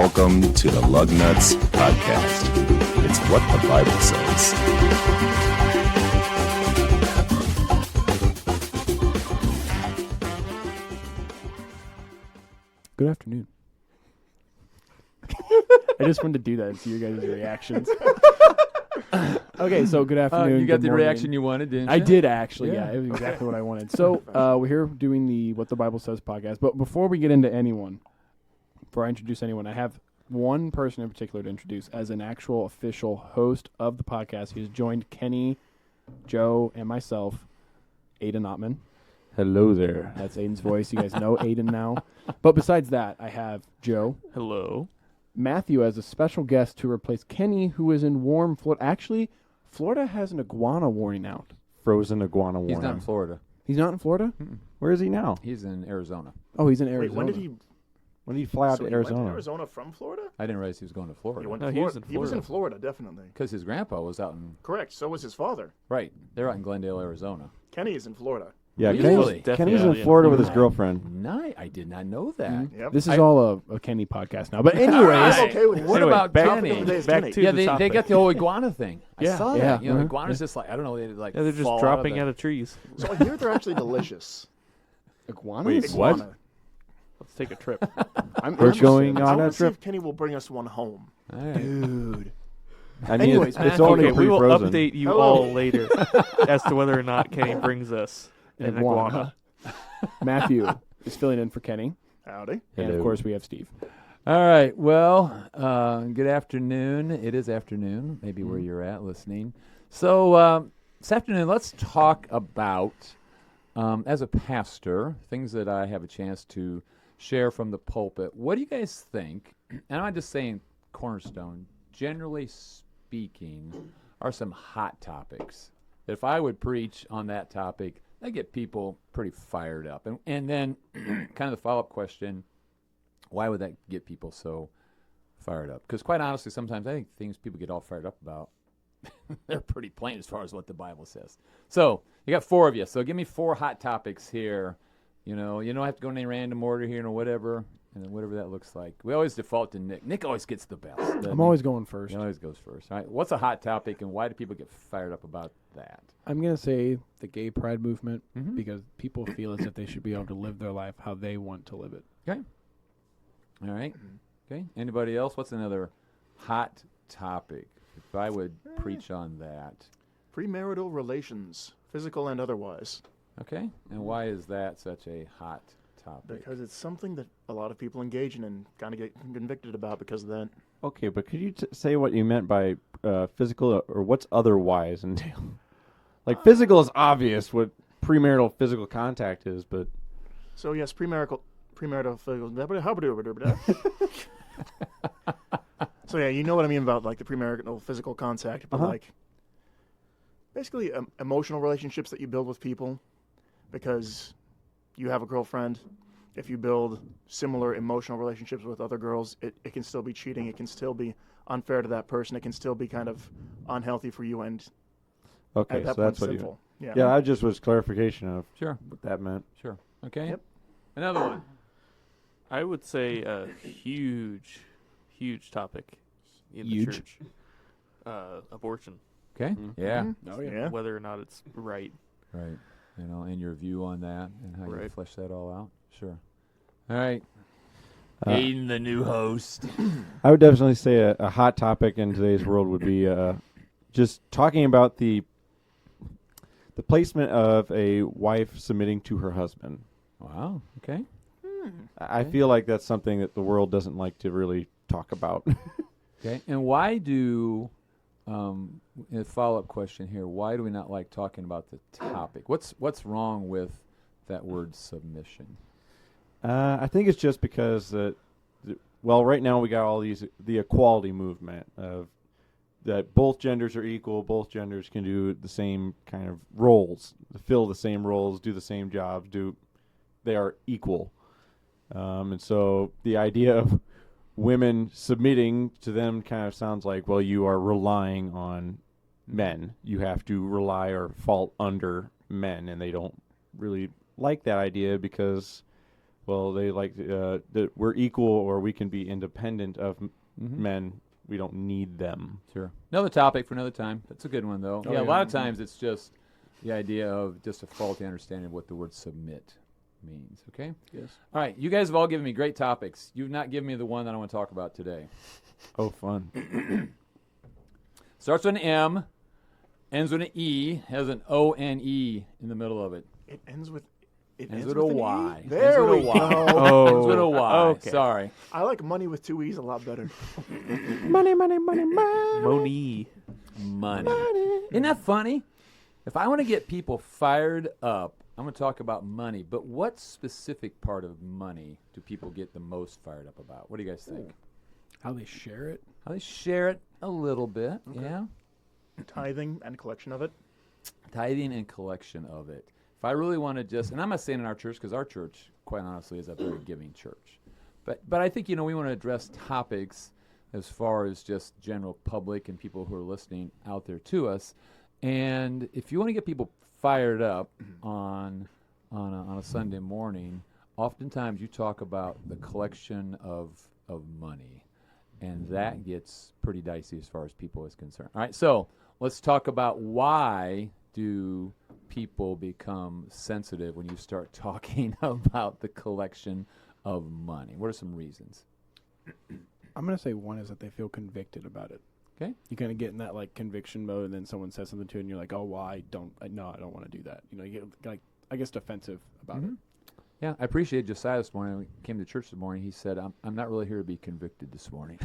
Welcome to the Lugnuts podcast. It's what the Bible says. Good afternoon. I just wanted to do that and see your guys' reactions. Okay, so good afternoon. You got good the morning. reaction you wanted, didn't you? I did actually, Yeah. yeah. It was exactly what I wanted. So we're here doing the What the Bible Says podcast. But before we get into anyone, before I introduce anyone, I have one person in particular to introduce as an actual official host of the podcast. He's joined Kenny, Joe, and myself, Aiden Ottman. Hello there. That's Aiden's voice. You guys know Aiden now. But besides that, I have Joe. Hello. Matthew as a special guest to replace Kenny, who is in warm Florida. Actually, Florida has an iguana warning out. Frozen iguana warning. He's not in Florida. He's not in Florida? Where is he now? He's in Arizona. Oh, he's in Wait, Arizona. when did he? When did he fly out So to he went Arizona? to Arizona from Florida? I didn't realize he was going to He Florida. went No, to he was Florida. in He was in Florida. Florida, definitely. Because his grandpa was out in... Correct. So was his father. Right. They're out in Glendale, Arizona. Kenny is in Florida. Yeah, Really? Kenny's in Yeah, Florida with his yeah. girlfriend. I did not know that. Yep. This is all a Kenny podcast now. But anyways, I'm okay with What it. about back- Topic of Kenny? the day is Back Kenny. to Yeah, the they topic. got the whole iguana thing. I Yeah, saw yeah, that. You know, uh-huh. iguanas just like, I don't know, they like Yeah, they're just fall dropping out out of of trees. So I hear they're actually delicious. iguanas? Wait, what? Iguana. Let's take a trip. I'm We're interested. going I on want a to see trip. if Kenny will bring us one home. All right. Dude. I mean, Anyways, it's Matthew, only Okay, we will pre-frozen. update you Hello. all later as to whether or not Kenny brings us an iguana. Matthew is filling in for Kenny. Howdy. And of Hello. course, we have Steve. All right. Well, good afternoon. It is afternoon, maybe where you're at listening. So this afternoon, let's talk about, as a pastor, things that I have a chance to share from the pulpit. What do you guys think? And I'm just saying, Cornerstone, generally speaking, are some hot topics. That if I would preach on that topic, I get people pretty fired up. And then kind of the follow-up question, why would that get people so fired up? Because quite honestly, sometimes I think things people get all fired up about, they're pretty plain as far as what the Bible says. So you got four of you. So give me four hot topics here. You know, you don't have to go in any random order here or whatever, and then whatever that looks like. We always default to Nick. Nick always gets the best. doesn't I'm he? always going first. He always goes first. All right. What's a hot topic, and why do people get fired up about that? I'm going to say the gay pride movement Mhm. because people feel as if they should be able to live their life how they want to live it. Okay. All right. Okay. Anybody else? What's another hot topic? If I would preach on that. Premarital relations, physical and otherwise. Okay. And why is that such a hot topic? Because it's something that a lot of people engage in and kind of get convicted about because of that. Okay, but could you say what you meant by physical, or what's otherwise entail? Like physical is obvious what premarital physical contact is, but So yes, premarital physical. So yeah, you know what I mean about like the premarital physical contact, but like basically emotional relationships that you build with people because you have a girlfriend. If you build similar emotional relationships with other girls, it can still be cheating. It can still be unfair to that person. It can still be kind of unhealthy for you and okay, at that so point that's what sinful. you. Yeah, I just was clarification of Sure. what that meant. Sure. Okay. Yep. Another one. I would say a huge topic in Huge? the church. Abortion, Okay. Yeah. Oh, Yeah. whether or not it's right. Right. You know, and your view on that and how you Right. flesh that all out. Sure. All right. Uh, Aiden, the new host. I would definitely say a hot topic in today's world would be just talking about the placement of a wife submitting to her husband. Wow. Okay. I feel like that's something that the world doesn't like to really talk about. Okay. And why do, a follow-up question here, why do we not like talking about the topic? What's wrong with that word submission? I think it's just because well, right now we got all the equality movement of that both genders are equal, both genders can do the same kind of roles, fill the same roles, do the same jobs, they are equal. And so the idea of women submitting to them kind of sounds like, well, you are relying on men. You have to rely or fall under men, and they don't really like that idea because, well, they like that we're equal or we can be independent of Mhm. men. We don't need them. Sure. Another topic for another time. That's a good one, though. Oh, yeah, a yeah. lot of times it's just the idea of just a faulty understanding of what the word submit means, okay? Yes. All right, you guys have all given me great topics. You've not given me the one that I want to talk about today. Oh, fun. Starts with an M, ends with an E, has an O-N-E in the middle of it. It ends with. It Ends ends with a an E? Y. There Ends we with a Y. go. Ends with a Y. okay. Sorry. I like money with 2 E's a lot better. Money, money, money, money. Moni. Money. Isn't that funny? If I want to get people fired up, I'm going to talk about money. But what specific part of money do people get the most fired up about? What do you guys think? How they share it. How they share it a little bit, yeah. Tithing and collection of it. Tithing and collection of it. If I really want to just, and I'm not saying in our church, because our church, quite honestly, is a very giving church. But I think, we want to address topics as far as just general public and people who are listening out there to us. And if you want to get people fired up on a Sunday morning, oftentimes you talk about the collection of money. And that gets pretty dicey as far as people is concerned. All right, so let's talk about why do people become sensitive when you start talking about the collection of money? What are some reasons? I'm going to say one is that they feel convicted about it. Okay. You kind of get in that like conviction mode, and then someone says something to you, and you're like, "Oh, well, I don't want to do that." You get like, I guess, defensive about it. Yeah, I appreciate Josiah this morning. When he came to church this morning, he said, I'm not really here to be convicted this morning.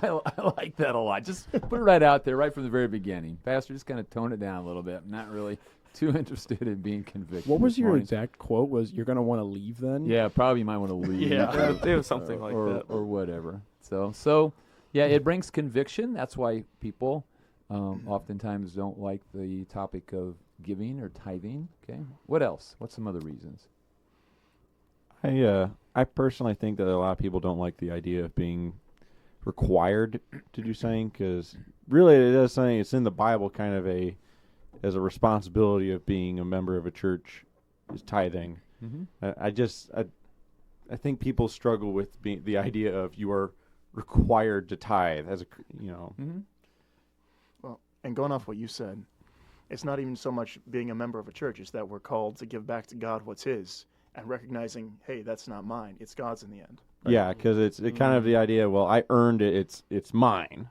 I like that a lot. Just put it right out there, right from the very beginning. Pastor, just kind of tone it down a little bit. I'm not really too interested in being convicted. What was this your morning. exact quote? Was you're going to want to leave then? Yeah, probably you might want to leave. Yeah, it was something like or, that. or whatever. So yeah, it brings conviction. That's why people oftentimes don't like the topic of giving or tithing. Okay, what else? What's some other reasons? I personally think that a lot of people don't like the idea of being required to do something, because really it is something. It's in the Bible, kind of as a responsibility of being a member of a church is tithing. Mm-hmm. I think people struggle with the idea of you are required to tithe as a Mm-hmm. Well, and going off what you said, it's not even so much being a member of a church. It's that we're called to give back to God what's His, and recognizing, hey, that's not mine. It's God's in the end. Yeah, because it's kind of the idea. Well, I earned it. It's mine,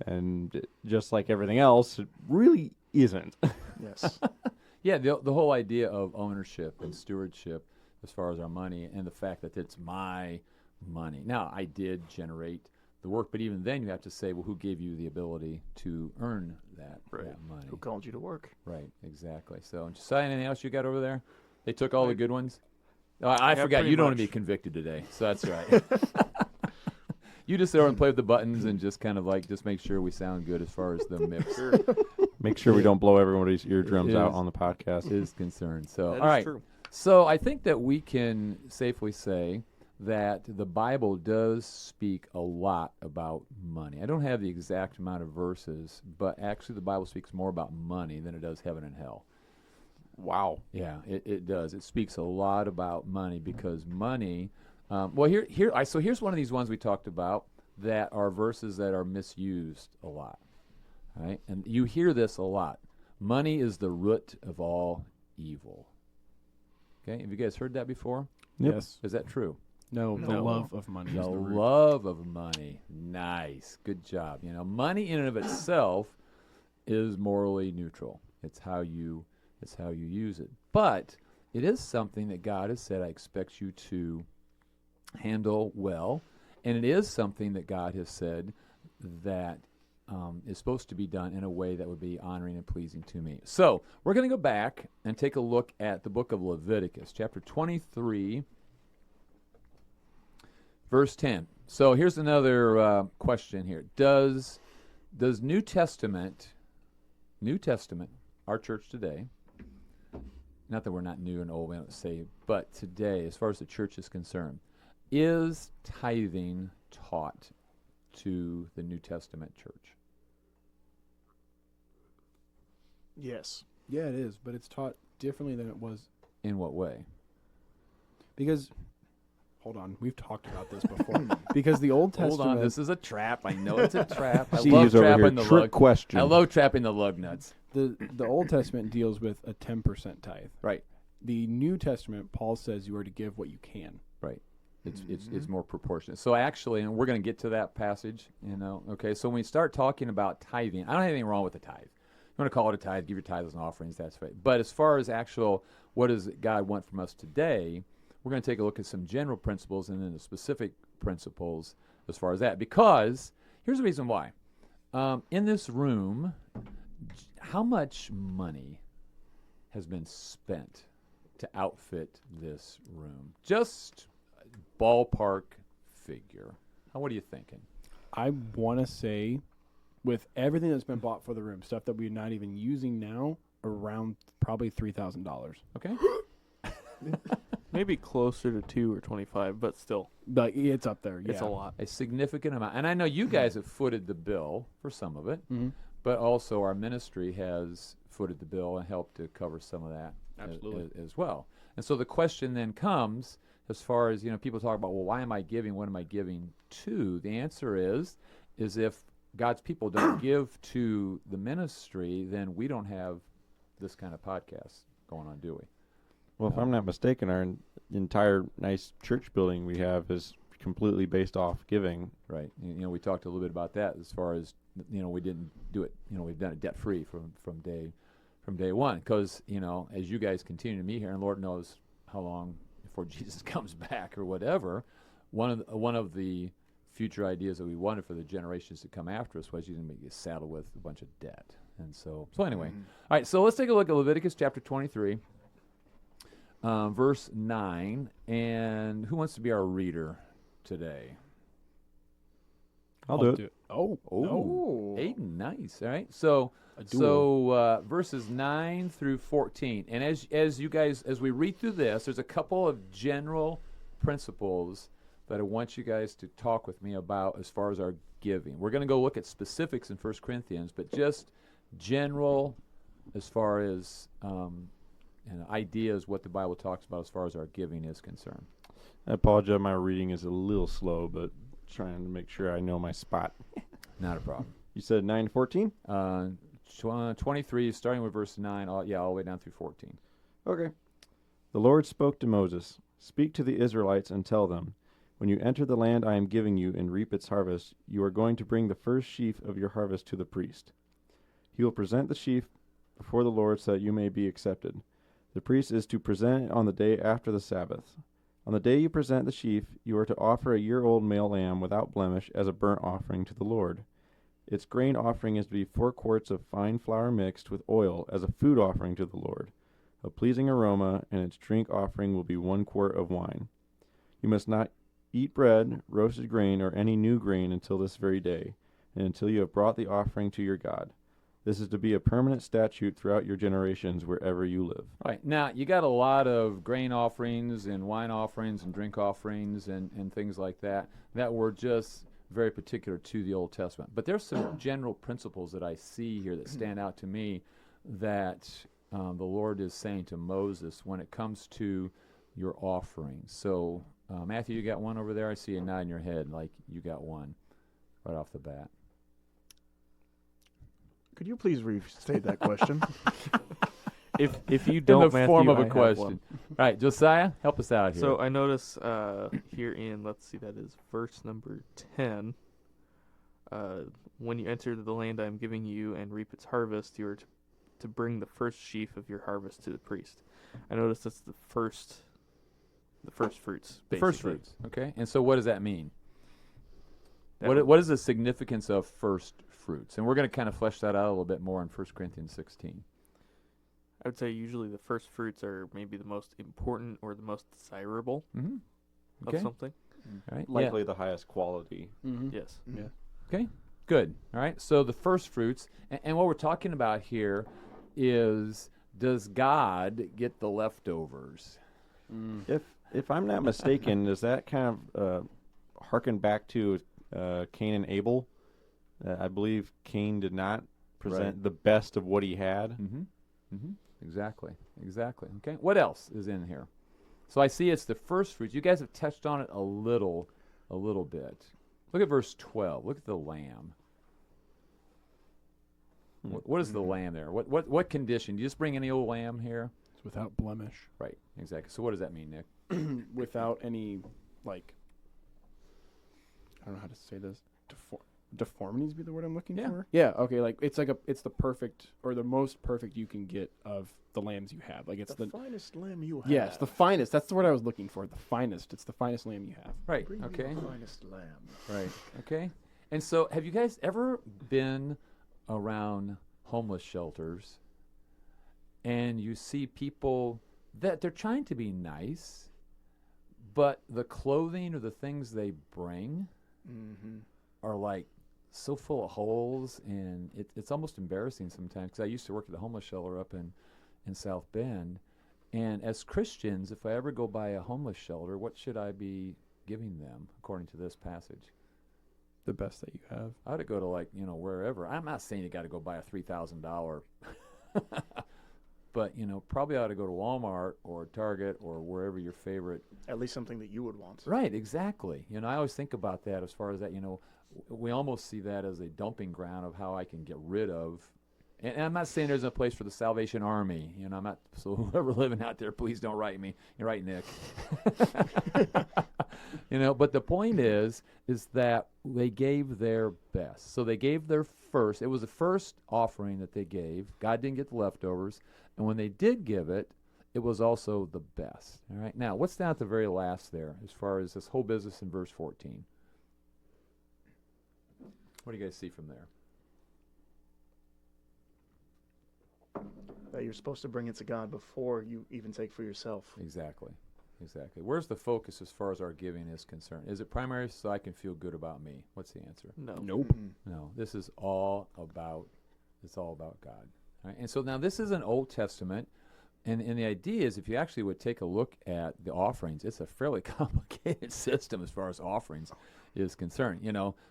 and just like everything else, it really isn't. Yes. Yeah, the whole idea of ownership and stewardship as far as our money, and the fact that it's my money. Now, I did generate the work, but even then you have to say, well, who gave you the ability to earn that money? Who called you to work? Right, exactly. So, Josiah, anything else you got over there? They took all the good ones? Oh, I forgot, pretty you don't want to much. be convicted today, so that's right. You just sit there and play with the buttons and just kind of just make sure we sound good as far as the mix Make sure we don't blow everybody's eardrums out Is- on the podcast. is concerned. So, That all is right. true. So I think that we can safely say that the Bible does speak a lot about money. I don't have the exact amount of verses, but actually the Bible speaks more about money than it does heaven and hell. Wow. Yeah, it does. It speaks a lot about money because money. So here's one of these ones we talked about that are verses that are misused a lot. Right, and you hear this a lot. Money is the root of all evil. Okay, have you guys heard that before? Yep. Yes. Is that true? No, the No. love of money The is the root. love of money. Nice. Good job. Money in and of itself is morally neutral. It's how you use it. But it is something that God has said, I expect you to handle well. And it is something that God has said that is supposed to be done in a way that would be honoring and pleasing to me. So we're going to go back and take a look at the book of Leviticus, chapter 23, verse 10. So here's another question here. Does New Testament, our church today, not that we're not new and old, we don't say, but today, as far as the church is concerned, is tithing taught to the New Testament church? Yes. Yeah, it is, but it's taught differently than it was In what way? Because, hold on, we've talked about this before. Because the Old Testament. Hold on, this is a trap. I know it's a trap. I Steve's love over here. trapping the Trick lug. question. I love trapping the lug nuts. The Old Testament deals with a 10% tithe. Right. The New Testament, Paul says you are to give what you can. Right. It's more proportionate. So actually, and we're going to get to that passage, okay, so when we start talking about tithing, I don't have anything wrong with the tithe. You want to call it a tithe, give your tithes and offerings, that's right. But as far as actual, what does God want from us today, we're going to take a look at some general principles and then the specific principles as far as that. Because here's the reason why. In this room, how much money has been spent to outfit this room? Just ballpark figure. What are you thinking? I want to say, with everything that's been bought for the room, stuff that we're not even using now, around probably $3,000. Okay. Maybe closer to 2 or 25, but still, But it's up there. it's yeah. a lot. A significant amount. And I know you guys have footed the bill for some of it, but also our ministry has footed the bill and helped to cover some of that Absolutely. as well. And so the question then comes, as far as, people talk about, well, why am I giving? What am I giving to? The answer is if God's people don't give to the ministry, then we don't have this kind of podcast going on, do we? Well, if I'm not mistaken, our entire nice church building we have is completely based off giving. Right. We talked a little bit about that as far as, we didn't do it, we've done it debt-free from day one. Because, as you guys continue to meet here, and Lord knows how long before Jesus comes back or whatever, one of the future ideas that we wanted for the generations to come after us was you didn't get saddled with a bunch of debt. And so anyway. All right, so let's take a look at Leviticus chapter 23. Verse 9, and who wants to be our reader today? I'll do it. Oh. Aiden, nice. All right, so verses 9 through 14, and as you guys, as we read through this, there's a couple of general principles that I want you guys to talk with me about as far as our giving. We're going to go look at specifics in 1 Corinthians, but just general as far as ideas what the Bible talks about as far as our giving is concerned. I apologize, my reading is a little slow, but trying to make sure I know my spot. Not a problem. You said 9 to 14? 23, starting with verse 9, all the way down through 14. Okay. The Lord spoke to Moses, "Speak to the Israelites and tell them, when you enter the land I am giving you and reap its harvest, you are going to bring the first sheaf of your harvest to the priest. He will present the sheaf before the Lord so that you may be accepted. The priest is to present it on the day after the Sabbath. On the day you present the sheaf, you are to offer a year-old male lamb without blemish as a burnt offering to the Lord. Its grain offering is to be 4 quarts of fine flour mixed with oil as a food offering to the Lord, a pleasing aroma, and its drink offering will be 1 quart of wine. You must not eat bread, roasted grain, or any new grain until this very day, and until you have brought the offering to your God. This is to be a permanent statute throughout your generations wherever you live." All right. Now, you got a lot of grain offerings and wine offerings and drink offerings and things like that were just very particular to the Old Testament. But there's some general principles that I see here that stand out to me that the Lord is saying to Moses when it comes to your offerings. So, Matthew, you got one over there? I see a nod in your head like you got one right off the bat. Could you please restate that question? If you don't, in the Matthew, form of I a have question. one. All right, Josiah, help us out here. So I notice here in, let's see, that is verse number 10. When you enter the land I am giving you and reap its harvest, you are to bring the first sheaf of your harvest to the priest. I notice that's the first fruits. the first basically. fruits, okay? And so what does that mean? That What is the significance of first fruits? And we're going to kind of flesh that out a little bit more in 1 Corinthians 16. I would say usually the first fruits are maybe the most important or the most desirable Mm-hmm. of Okay. something. All right. Likely the highest quality. Mm-hmm. Yes. Yeah. Okay, good. All right, so the first fruits, and what we're talking about here is, does God get the leftovers? If I'm not mistaken, does that kind of harken back to Cain and Abel? I believe Cain did not present Right. the best of what he had. Mm-hmm. Exactly. Okay. What else is in here? So I see it's the first fruits. You guys have touched on it a little bit. Look at verse 12. Look at the lamb. What is the lamb there? What condition? Do you just bring any old lamb here? It's without blemish. Right. Exactly. So what does that mean, Nick? Without any, like, I don't know how to say this. Deformities be the word I'm looking for? Yeah, okay, like it's the perfect or the most perfect you can get of the lambs you have. Like it's the finest lamb you have. Yes, the finest. That's the word I was looking for. The finest. It's the finest lamb you have. Right. Bring me Okay. the finest lamb. Right. Okay. And so have you guys ever been around homeless shelters and you see people that they're trying to be nice, but the clothing or the things they bring are like so full of holes, and it's almost embarrassing sometimes, because I used to work at the homeless shelter up in South Bend, and as Christians, if I ever go by a homeless shelter, what should I be giving them according to this passage? The best that you have. I ought to go to wherever. I'm not saying you got to go buy a $3,000, but probably ought to go to Walmart or Target or wherever your favorite. At least something that you would want. Right, exactly. I always think about that as far as that. We almost see that as a dumping ground of how I can get rid of. And I'm not saying there's a place for the Salvation Army. I'm not. So whoever living out there, please don't write me. You're right, Nick. But the point is that they gave their best. So they gave their first. It was the first offering that they gave. God didn't get the leftovers. And when they did give it, it was also the best. All right. Now, what's down at the very last there as far as this whole business in verse 14? What do you guys see from there? That you're supposed to bring it to God before you even take for yourself. Exactly. Where's the focus as far as our giving is concerned? Is it primarily so I can feel good about me? What's the answer? No. Nope. No. This is all about God. All right? And so now this is an Old Testament, and the idea is if you actually would take a look at the offerings, it's a fairly complicated system as far as offerings is concerned.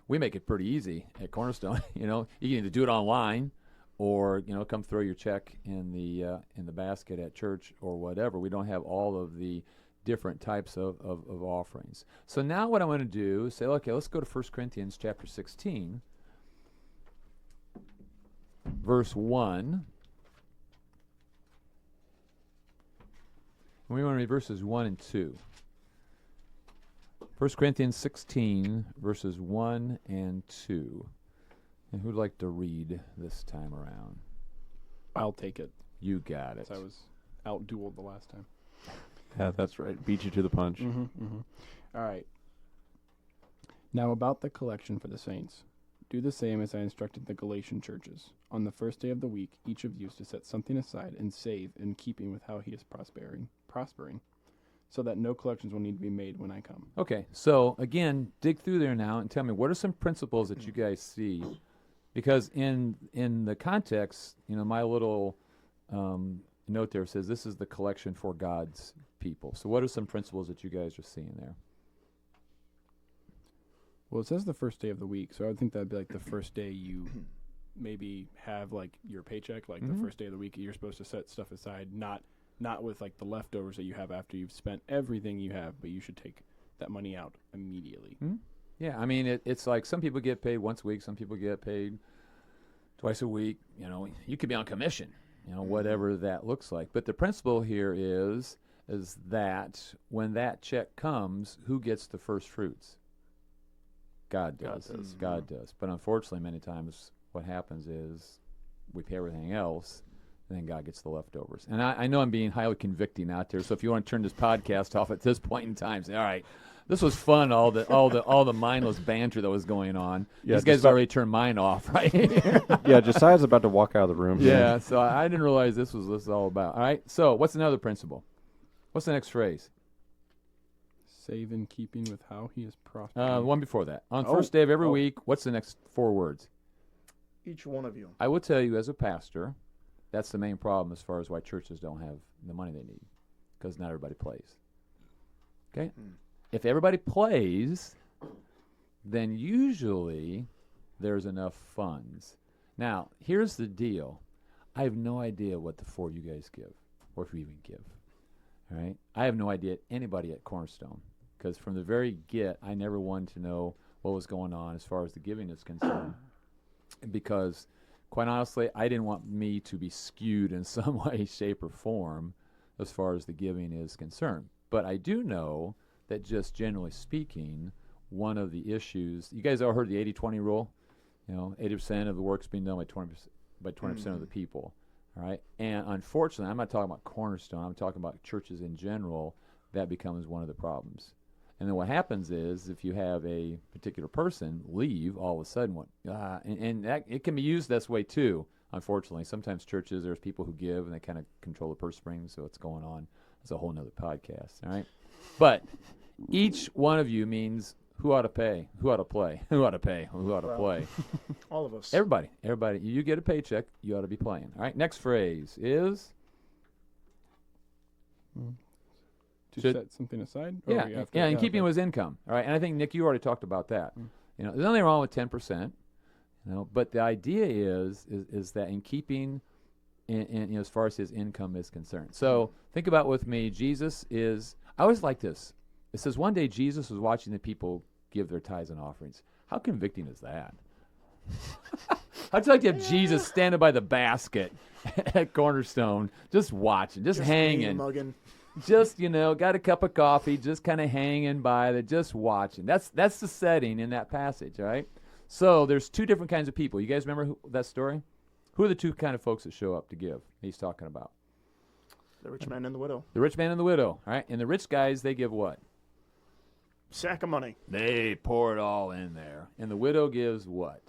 We make it pretty easy at Cornerstone. You can either do it online, or come throw your check in the basket at church or whatever. We don't have all of the different types of offerings. So now what I want to do is say, okay, let's go to 1 Corinthians chapter 16, verse 1. And we want to read verses 1 and 2. 1 Corinthians 16, verses 1 and 2. And who'd like to read this time around? I'll take it. You got it. I was out-dueled the last time. Yeah, that's right. Beat you to the punch. All right. Now about the collection for the saints. Do the same as I instructed the Galatian churches. On the first day of the week, each of you is to set something aside and save in keeping with how he is prospering, so that no collections will need to be made when I come. Okay, so again, dig through there now and tell me, what are some principles that you guys see? Because in the context, my little note there says this is the collection for God's people. So what are some principles that you guys are seeing there? Well, it says the first day of the week, so I would think that'd be like the first day you maybe have like your paycheck, like the first day of the week you're supposed to set stuff aside, not with like the leftovers that you have after you've spent everything you have, but you should take that money out immediately. Yeah, I mean, it's like some people get paid once a week, some people get paid twice a week. You could be on commission, whatever that looks like. But the principle here is that when that check comes, who gets the first fruits? God does. God does. But unfortunately, many times what happens is we pay everything else, and then God gets the leftovers. And I know I'm being highly convicting out there, so if you want to turn this podcast off at this point in time, say, all right, this was fun, all the mindless banter that was going on. Yeah, These guys already turned mine off, right? Yeah, Josiah's about to walk out of the room. Yeah, so I didn't realize this was all about. All right, so what's another principle? What's the next phrase? Save in keeping with how he is prospering. The one before that. On first day of every week, what's the next 4 words? Each one of you. I will tell you as a pastor, that's the main problem as far as why churches don't have the money they need, because not everybody plays. Okay? If everybody plays, then usually there's enough funds. Now, here's the deal. I have no idea what the four you guys give, or if you even give. All right? I have no idea anybody at Cornerstone, because from the very get, I never wanted to know what was going on as far as the giving is concerned. Because, quite honestly, I didn't want me to be skewed in some way, shape, or form as far as the giving is concerned. But I do know that just generally speaking, one of the issues, you guys all heard the 80-20 rule? 80% of the work's being done by 20% of the people. All right? And unfortunately, I'm not talking about Cornerstone, I'm talking about churches in general, that becomes one of the problems. And then what happens is, if you have a particular person leave, all of a sudden, and that, it can be used this way too, unfortunately. Sometimes churches, there's people who give, and they kind of control the purse strings, so what's going on. It's a whole nother podcast, all right? But each one of you means who ought to pay, who ought to play, who ought to pay, who ought to play. All of us. Everybody. You get a paycheck, you ought to be playing. All right, next phrase is... To Should- set something aside? Or Yeah, we have yeah, to- and keeping with his income. All right, and I think, Nick, you already talked about that. There's nothing wrong with 10%, but the idea is that in keeping, as far as his income is concerned. So think about with me, Jesus is, I always like this. It says one day Jesus was watching the people give their tithes and offerings. How convicting is that? How'd you like to have Jesus standing by the basket at Cornerstone, just watching, just hanging? Mugging. Just, got a cup of coffee, just kind of hanging by there, just watching. That's the setting in that passage, all right? So there's two different kinds of people. You guys remember that story? Who are the two kind of folks that show up to give he's talking about? The rich man and the widow. The rich man and the widow, all right? And the rich guys, they give what? Sack of money. They pour it all in there. And the widow gives what?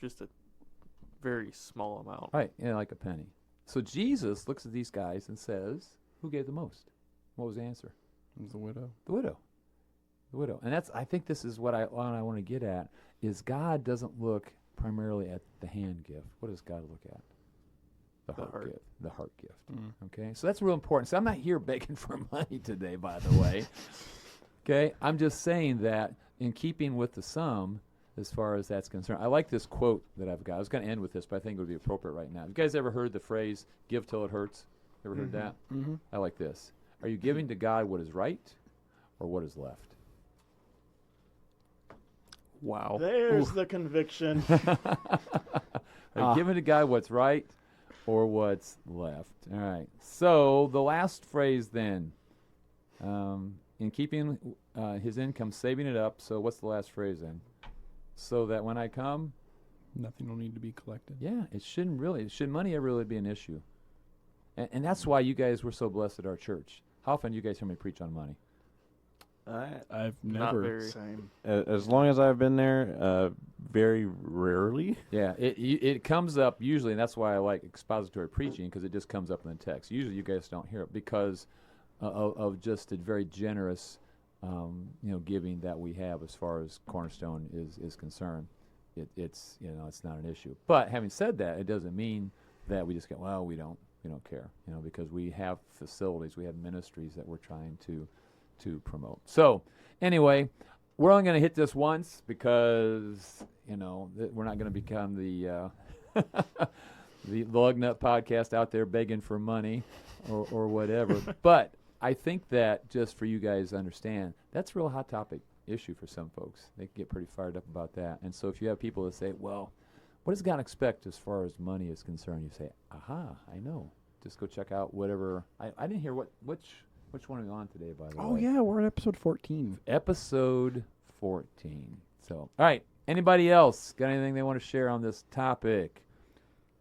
Just a very small amount. Right, like a penny. So Jesus looks at these guys and says, who gave the most? What was the answer? It was the widow. The widow. The widow. And I think this is what I want to get at, is God doesn't look primarily at the hand gift. What does God look at? The heart gift. The heart gift. Okay? So that's real important. So I'm not here begging for money today, by the way. Okay? I'm just saying that in keeping with the sum, as far as that's concerned. I like this quote that I've got. I was going to end with this, but I think it would be appropriate right now. You guys ever heard the phrase, give till it hurts? Ever heard that? Mm-hmm. I like this. Are you giving to God what is right or what is left? Wow. There's the conviction. Are you giving to God what's right or what's left? All right. So the last phrase then, in keeping his income, saving it up. So what's the last phrase then? So that when I come, Nothing will need to be collected. yeah, should money ever really be an issue? And that's why you guys were so blessed at our church. How often do you guys hear me preach on money? I've Not never. very. Same. As long as I've been there, very rarely. Yeah, it comes up usually, and that's why I like expository preaching, because it just comes up in the text. Usually you guys don't hear it because of just a very generous giving that we have as far as Cornerstone is concerned. It's not an issue. But having said that, it doesn't mean that we just go, well, we don't care, because we have facilities, we have ministries that we're trying to promote. So anyway, we're only going to hit this once because we're not going to become the the Lugnut podcast out there begging for money or whatever. But I think that just for you guys to understand, that's a real hot topic issue for some folks. They get pretty fired up about that. And so if you have people that say, well, what does God expect as far as money is concerned? You say, aha, I know. Just go check out whatever. I didn't hear which one are we on today, by the way? Oh, yeah, we're at episode 14. Episode 14. So, all right. Anybody else got anything they want to share on this topic?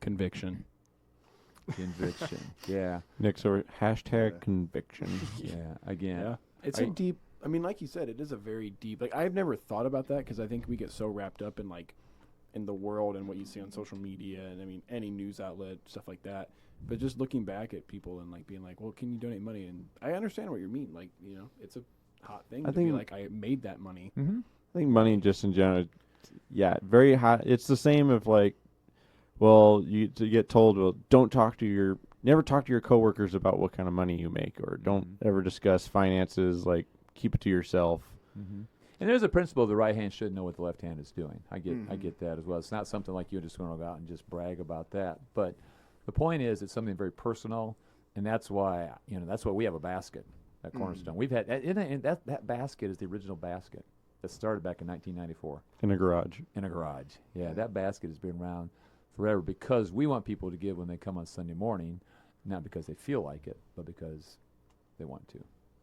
Conviction. Conviction. Yeah. Nick's over #conviction. Yeah. Again. Yeah. It's a deep, like you said, it is a very deep, I've never thought about that because I think we get so wrapped up in the world and what you see on social media and any news outlet, stuff like that. But just looking back at people and being like, well, can you donate money? And I understand what you mean. It's a hot thing to be like, I made that money. Mm-hmm. I think money just in general, yeah, very hot. It's the same if you get told, well, never talk to your coworkers about what kind of money you make, or don't ever discuss finances. Keep it to yourself. Mm-hmm. And there's a principle the right hand should know what the left hand is doing. I get that as well. It's not something like you're just going to go out and just brag about that. But the point is, it's something very personal, and that's why that's why we have a basket at Cornerstone. We've had and that basket is the original basket that started back in 1994 In a garage. in a garage. Yeah, that basket has been around forever because we want people to give when they come on Sunday morning, not because they feel like it, but because they want to.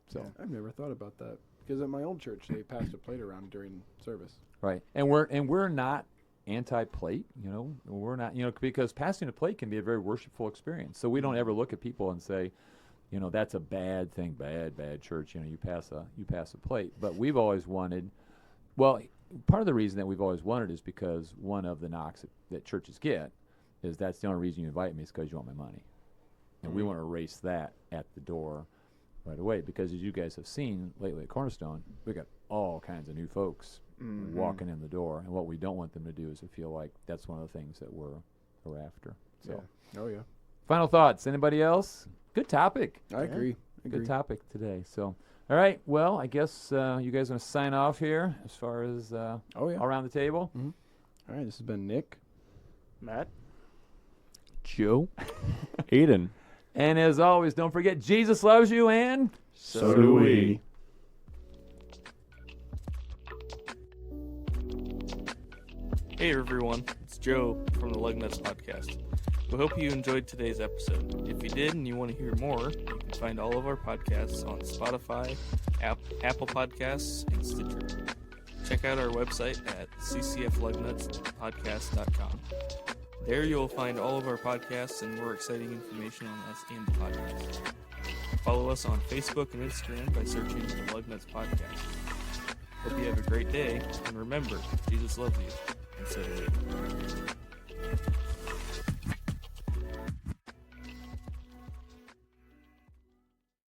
So I've never thought about that because at my old church they passed a plate around during service. right, and we're not anti-plate, we're not, because passing a plate can be a very worshipful experience. So we don't ever look at people and say, that's a bad thing, bad church. You pass a plate. But we've always wanted. Well, part of the reason that we've always wanted is because one of the knocks that churches get is that's the only reason you invite me is because you want my money. And we want to erase that at the door right away because as you guys have seen lately at Cornerstone, we got all kinds of new folks walking in the door. And what we don't want them to do is to feel like that's one of the things that we're after. So, Oh, yeah. Final thoughts. Anybody else? Good topic. I agree. Good topic today. So, all right. Well, I guess you guys are going to sign off here as far as around the table. Mm-hmm. All right. This has been Nick. Matt? Joe. Aiden. And as always, don't forget, Jesus loves you and So do we. Hey everyone, it's Joe from the Lugnuts podcast. We hope you enjoyed today's episode. If you did and you want to hear more, you can find all of our podcasts on Spotify, Apple Podcasts, and Stitcher. Check out our website at ccflugnutspodcast.com. There you'll find all of our podcasts and more exciting information on us and the podcast. Follow us on Facebook and Instagram by searching the Lugnuts podcast. Hope you have a great day, and remember, Jesus loves you, and so do we.